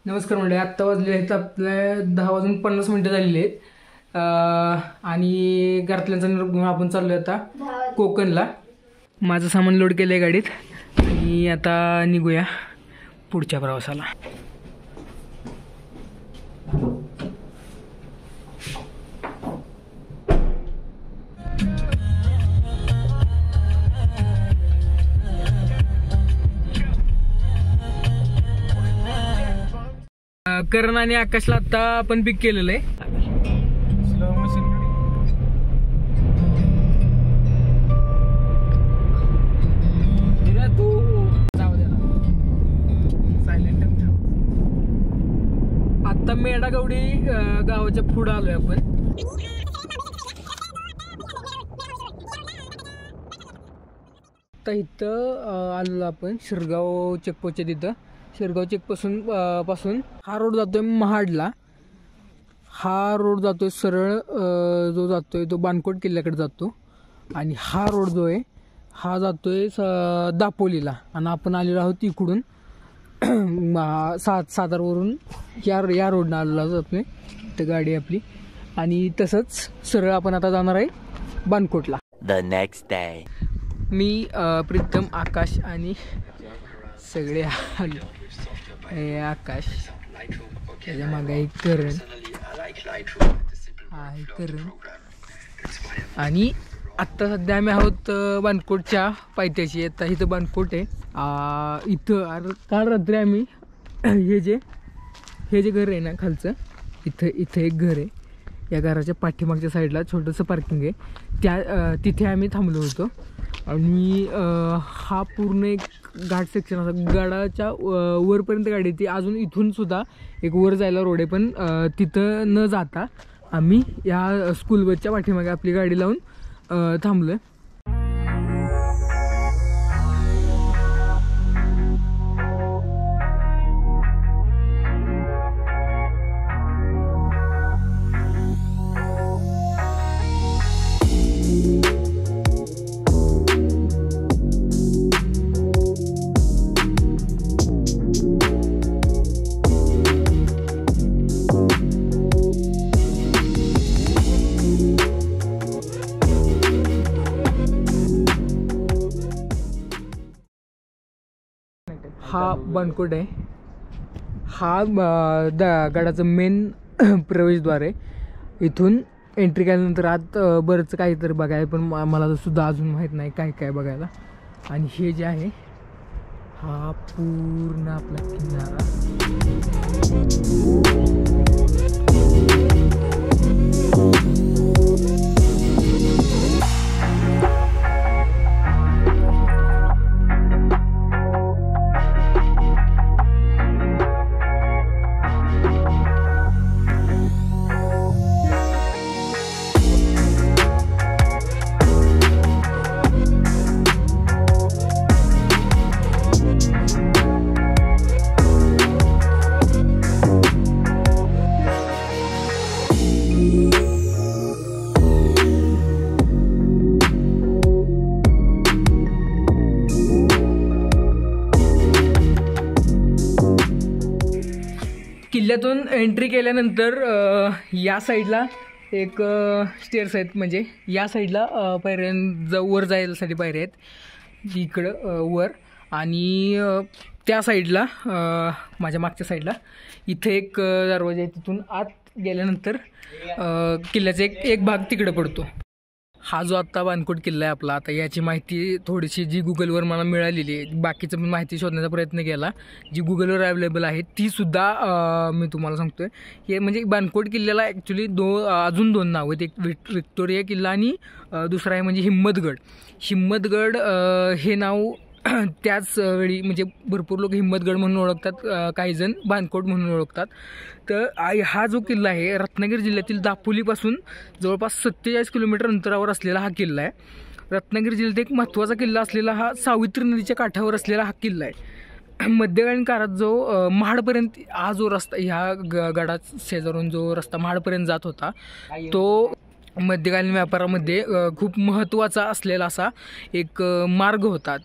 नमस्कार मंडळी, आत्ता वाजले आहेत आपल्या 10:50 झालेले आहेत आणि घरातल्यांचा निरोप घेऊन आपण चाललोय आता कोकणला. माझं सामान लोड केलं आहे गाडीत आणि आता निघूया पुढच्या प्रवासाला. करण आणि आकाशला आता आपण पिक केलेलं आहे. आता मेडागवडी गावाच्या पुढे आलोय आपण. आता इथं आलो आपण शिरगाव चेकपोस्टच्या तिथं. शिरगाव चेकपासून हा रोड जातोय महाडला. हा रोड जातोय सरळ जो जातोय तो बानकोट किल्ल्याकडे जातो आणि हा रोड जो आहे हा जातोय दापोलीला. आणि आपण आलेलो आहोत इकडून सातारवरून या रोडनं आलेलो आहोत आपण. तर गाडी आपली आणि तसंच सरळ आपण आता जाणार आहे बानकोटला. The next day. मी प्रीतम, आकाश आणि सगळे आलो. आकाश, त्याच्या मागे एक करण आणि आत्ता सध्या आम्ही आहोत बानकोटच्या पायथ्याशी. आता इथं बानकोट आहे. इथं काल रात्री आम्ही हे जे घर आहे ना खालचं, इथं एक घर आहे. या घराच्या पाठीमागच्या साईडला छोटंसं पार्किंग आहे. तिथे आम्ही थांबलो होतो आणि हा पूर्ण एक घाट सेक्शन असा. गडाच्या वरपर्यंत गाडी ती अजून इथून सुद्धा एक वर जायला रोड आहे. पण तिथं न जाता आम्ही या स्कूल बसच्या पाठीमागे आपली गाडी लावून थांबलो. हा बानकोट आहे. हा गडाचं मेन प्रवेशद्वार आहे. इथून एंट्री केल्यानंतर आत बरंच काहीतरी बघायला, पण मला सुद्धा अजून माहीत नाही काय काय बघायला. आणि हे जे आहे हा पूर्ण आपला किनारा. किल्ल्यातून एंट्री केल्यानंतर या साईडला एक स्टेअर्स आहेत. म्हणजे या साईडला वर जायसाठी पायऱ्या आहेत इकडं वर. आणि त्या साईडला माझ्या मागच्या साईडला इथे एक दरवाजा आहे. तिथून आत गेल्यानंतर किल्ल्याचा एक भाग तिकडे पडतो. हा जो आत्ता बानकोट किल्ला आहे आपला. आता याची माहिती थोडीशी जी गुगलवर मला मिळालेली आहे, बाकीचं पण माहिती शोधण्याचा प्रयत्न केला, जी गुगलवर अवेलेबल आहे तीसुद्धा मी तुम्हाला सांगतो आहे. हे म्हणजे बानकोट किल्ल्याला ॲक्च्युली अजून दोन नाव आहेत. एक विक्टोरिया किल्ला आणि दुसरा आहे म्हणजे हिम्मतगड. हे नाव त्याच वेळी म्हणजे भरपूर लोक हिम्मतगड म्हणून ओळखतात, काहीजण बानकोट म्हणून ओळखतात. तर हा जो किल्ला आहे रत्नागिरी जिल्ह्यातील दापोलीपासून जवळपास 47 किलोमीटर अंतरावर असलेला हा किल्ला आहे. रत्नागिरी जिल्ह्यात एक महत्त्वाचा किल्ला असलेला हा सावित्री नदीच्या काठावर असलेला हा किल्ला आहे. मध्यकालीन काळात जो महाडपर्यंत हा जो रस्ता, ह्या गडात शेजारून जो रस्ता महाडपर्यंत जात होता, तो मध्यकालीन व्यापारामध्ये खूप महत्त्वाचा असलेला असा एक मार्ग होता.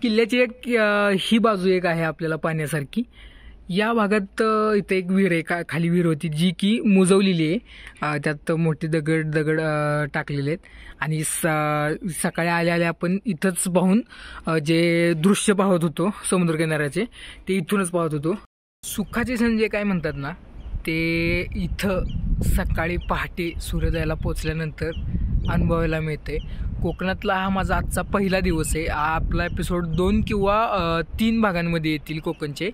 किल्ल्याची एक ही बाजू एक आहे आपल्याला पाहण्यासारखी. या भागात इथे एक विहीर आहे, खाली विहीर होती जी की मुजवलेली आहे. त्यात मोठे दगड दगड टाकलेले आहेत. आणि सकाळी आल्या आल्या आपण इथंच पाहून जे दृश्य पाहत होतो समुद्रकिनाऱ्याचे ते इथूनच पाहत होतो. सुखाचे सण जे काय म्हणतात ना, ते इथं सकाळी पहाटे सूर्योदयाला पोचल्यानंतर अनुभवायला मिळते. कोकणातला हा माझा आजचा पहिला दिवस आहे. आपला एपिसोड 2 किंवा 3 भागांमध्ये येतील कोकणचे.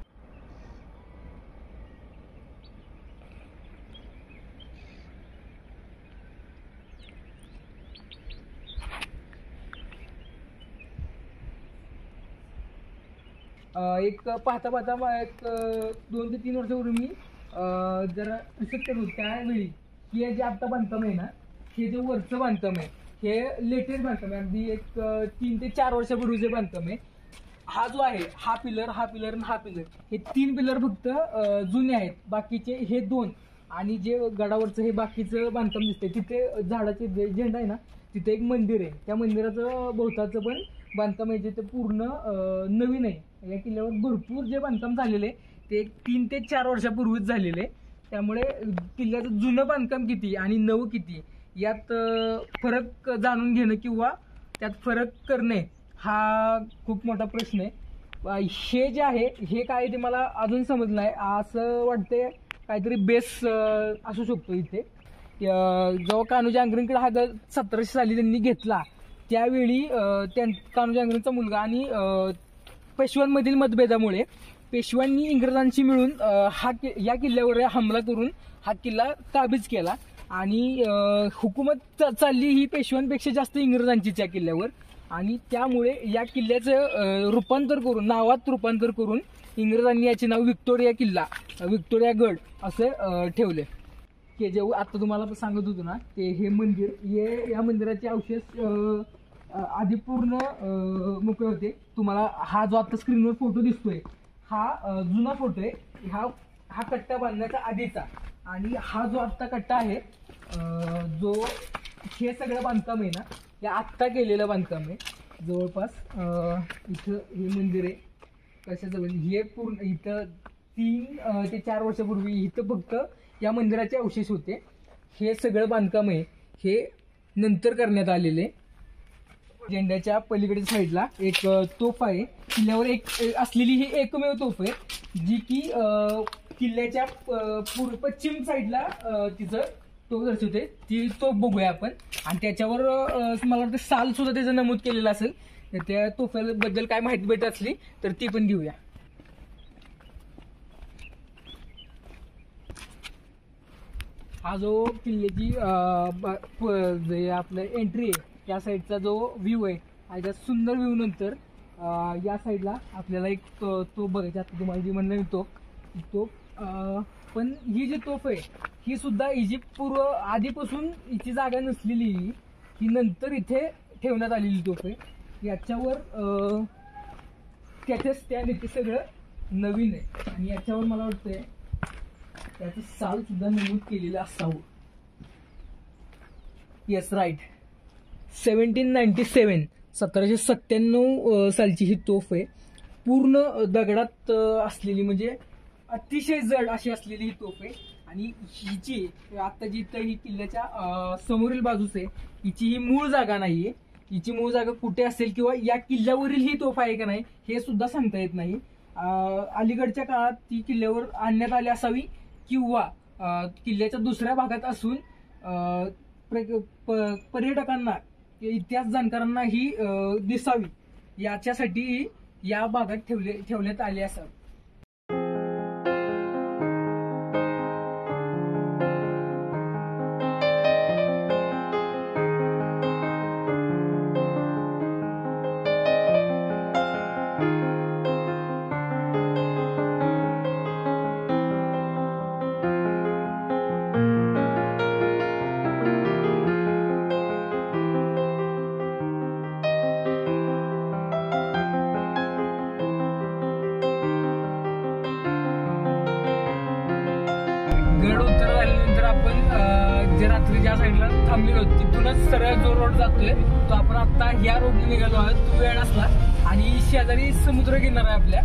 एक पाहता पाहता एक 2 ते 3 वर्षापूर्वी मी जरा रिसर्च करत होतो त्यावेळी की हे जे आत्ता बांधकाम आहे ना, हे जे वरचं बांधकाम आहे हे लेटेस्ट बांधकाम आहे. अगदी एक 3 ते 4 वर्षापूर्वीचे बांधकाम आहे. हा जो आहे हा पिलर आणि हा पिलर हे 3 पिलर फक्त जुने आहेत. बाकीचे हे 2 आणि जे गडावरचं हे बाकीचं बांधकाम दिसतंय तिथे झाडाचे झेंडा आहे ना, तिथे एक मंदिर आहे. त्या मंदिराचं भोवताचं पण बांधकाम आहे ते पूर्ण नवीन आहे. या किल्ल्यावर भरपूर जे बांधकाम झालेले ते 3 ते 4 वर्षापूर्वीच झालेले. त्यामुळे किल्ल्याचं जुनं बांधकाम किती आणि नवं किती यात फरक जाणून घेणं किंवा त्यात फरक करणे हा खूप मोठा प्रश्न आहे. हे जे आहे हे काय ते मला अजून समजलं आहे. असं वाटते काहीतरी बेस असू शकतो इथे. जेव्हा कान्होजी आंग्रेंकडे हा गड 1700 साली त्यांनी घेतला त्यावेळी कान्होजी आंग्रेंचा मुलगा आणि पेशव्यांमधील मतभेदामुळे पेशव्यांनी इंग्रजांशी मिळून या किल्ल्यावर हमला करून हा किल्ला काबीज केला. आणि हुकूमत चालली ही पेशव्यांपेक्षा जास्त इंग्रजांचीच या किल्ल्यावर. आणि त्यामुळे या किल्ल्याचं नावात रूपांतर करून इंग्रजांनी याचे नाव विक्टोरिया गड असं ठेवले. की जे आता तुम्हाला सांगत होतो ना ते हे मंदिर या मंदिराचे अवशेष आधी पूर्ण मोकळे होते. तुम्हाला हा जो आता स्क्रीनवर फोटो दिसतोय हा जुना फोटो आहे. हा कट्टा बांधण्याचा आधीचा. आणि हा जो आत्ता कट्टा आहे जो हे सगळं बांधकाम आहे ना हे आत्ता केलेलं बांधकाम आहे. जवळपास इथं हे मंदिर आहे कशाचं हे पूर्ण इथं 3 ते 4 वर्षापूर्वी इथं फक्त या मंदिराचे अवशेष होते. हे सगळं बांधकाम आहे हे नंतर करण्यात आलेले. झेंड्याच्या पलीकडच्या साईडला एक तोफ आहे. किल्ल्यावर एक असलेली ही एकमेव तोफ आहे जी की किल्ल्याच्या पश्चिम साईडला तिचं तोफ दर्शवते. ती तोफ बघूया आपण. आणि त्याच्यावर मला वाटतं साल सुद्धा त्याचं नमूद केलेलं असेल. तर त्या तोफ्याबद्दल काय माहिती भेटत असली तर ती पण घेऊया. हा जो किल्ल्याची आपलं एंट्री आहे त्या साईडचा जो व्ह्यू आहे हा सुंदर व्ह्यू नंतर या साईडला आपल्याला एक तोफ बघायची. आता तुम्हाला जी म्हणलं तोफ पण ही जी तोफ आहे ही सुद्धा इजिप्त पूर्व आधीपासून हिची जागा नसलेली ही नंतर इथे ठेवण्यात आलेली तोफ आहे. याच्यावर त्याने ते सगळं नवीन आहे. आणि याच्यावर मला वाटतंय त्याचं साल सुद्धा नमूद केलेलं असावं. येस राईट 1797 सालची ही तोफ आहे. पूर्ण दगडात असलेली म्हणजे अतिशय जड अशी असलेली ही तोफ आहे. आणि हिची आता जी इथं ही किल्ल्याच्या समोरील बाजूस आहे हिची ही मूळ जागा नाहीये. हिची मूळ जागा कुठे असेल किंवा या किल्ल्यावरील ही तोफ आहे का नाही हे सुद्धा सांगता येत नाही. अलीकडच्या काळात ती किल्ल्यावर आणण्यात आली असावी किंवा किल्ल्याच्या दुसऱ्या भागात असून पर्यटकांना इतिहास जाणकारांना ही दिसावी याच्यासाठी या भागात ठेवण्यात आले असावे. गड उतर झाल्यानंतर आपण जे रात्री ज्या साईडला थांबलेलो तिथूनच सरळ जो रोड जातोय तो आपण आता ह्या रोडने निघालो आहोत. तो वेळ असला आणि शेजारी समुद्र किनारा आहे. आपल्या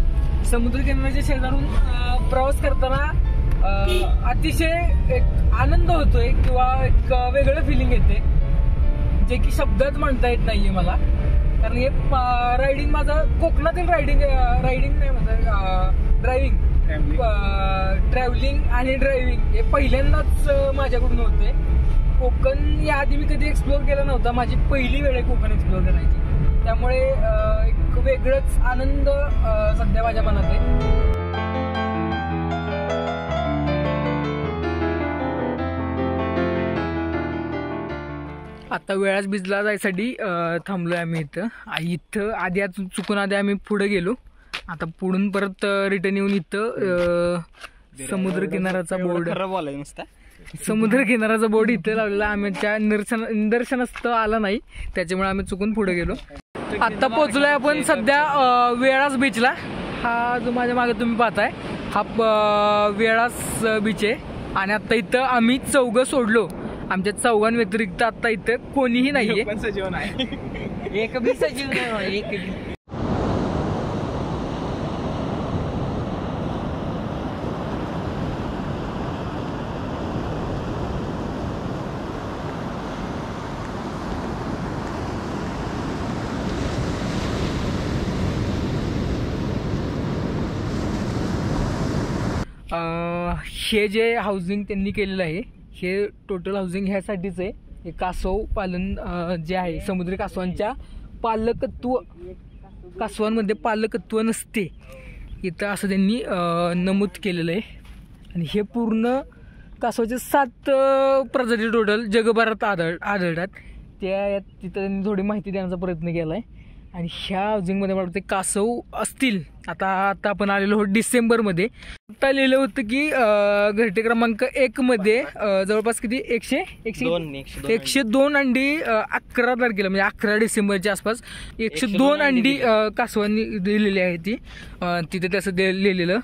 समुद्र किनाऱ्याच्या शेजारून प्रवास करताना अतिशय एक आनंद होतोय किंवा एक वेगळं फिलिंग येते जे की शब्दात म्हणता येत नाहीये मला. कारण हे रायडिंग माझं कोकणातील रायडिंग नाही माझं ट्रॅव्हलिंग आणि ड्रायव्हिंग हे पहिल्यांदाच माझ्याकडून होते. कोकण याआधी मी कधी एक्सप्लोअर केला नव्हता. माझी पहिली वेळ आहे कोकण एक्सप्लोअर करायची. त्यामुळे एक वेगळंच आनंद सध्या माझ्या मनात आहे. आता वेळाच बीचला जायसाठी थांबलोय आम्ही इथं. इथं आधी चुकून आम्ही पुढे गेलो. आता पुढून परत रिटर्न येऊन इथं समुद्र किनाऱ्याचा बोर्ड इथं लावलेला. आमच्या निदर्शनास आला नाही त्याच्यामुळे आम्ही चुकून पुढे गेलो. आता पोहोचलोय आपण सध्या वेळास बीचला. हा जो माझ्या मागे तुम्ही पाहताय हा वेळास बीच आहे. आणि आता इथं आम्ही चौघं सोडलो. आमच्या चौघांव्यतिरिक्त आता इथं कोणीही नाहीये. एक बी सजीव नाही. एक हे जे हाऊसिंग त्यांनी केलेलं आहे हे टोटल हाऊसिंग ह्यासाठीच आहे. हे कासव पालन जे आहे समुद्री कासवांच्या कासवांमध्ये पालकत्व नसते इथं असं त्यांनी नमूद केलेलं आहे. आणि हे पूर्ण कासवाचे 7 प्रजाती टोटल जगभरात आढळतात. तिथं त्यांनी थोडी माहिती देण्याचा प्रयत्न केला आहे. आणि ह्या हाऊसिंगमध्ये मला वाटतं कासव असतील. आता आपण आलेलो आहोत डिसेंबरमध्ये. आता लिहिलं होतं की घरटे क्रमांक 1 मध्ये जवळपास किती 102 अंडी 11 तारखेला म्हणजे 11 डिसेंबरच्या आसपास 102 अंडी कासवांनी दिलेली आहे. तिथे त्याचं लिहिलेलं.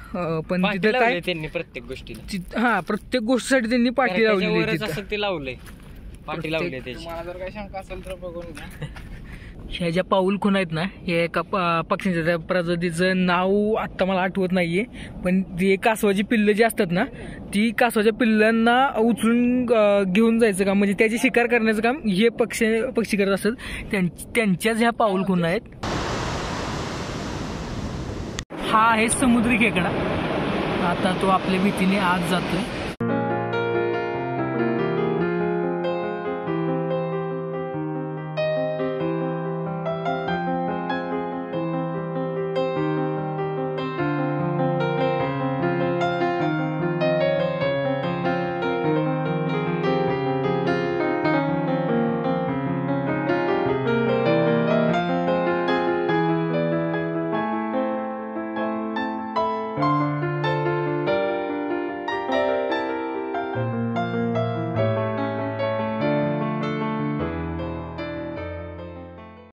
पण तिथं काय त्यांनी प्रत्येक गोष्टी प्रत्येक गोष्टीसाठी त्यांनी पाठी लावलेली. पाठी लावली त्याची. मला जर काही शंका असेल तर बघून घ्या. ह्या ज्या पाऊल खुणा आहेत ना हे एका पक्ष्यांच्या त्या प्रजातीचं नाव आत्ता मला आठवत नाहीये. पण ती कासवाची पिल्लं जी असतात ना ती कासवाच्या पिल्लांना उचलून घेऊन जायचं काम म्हणजे त्याची शिकार करण्याचं काम हे पक्षी करत असतात. त्यांच्याच ह्या पाऊल खुणा आहेत. हा आहे समुद्री खेकडा. आता तो आपल्या भीतीने आज जातोय.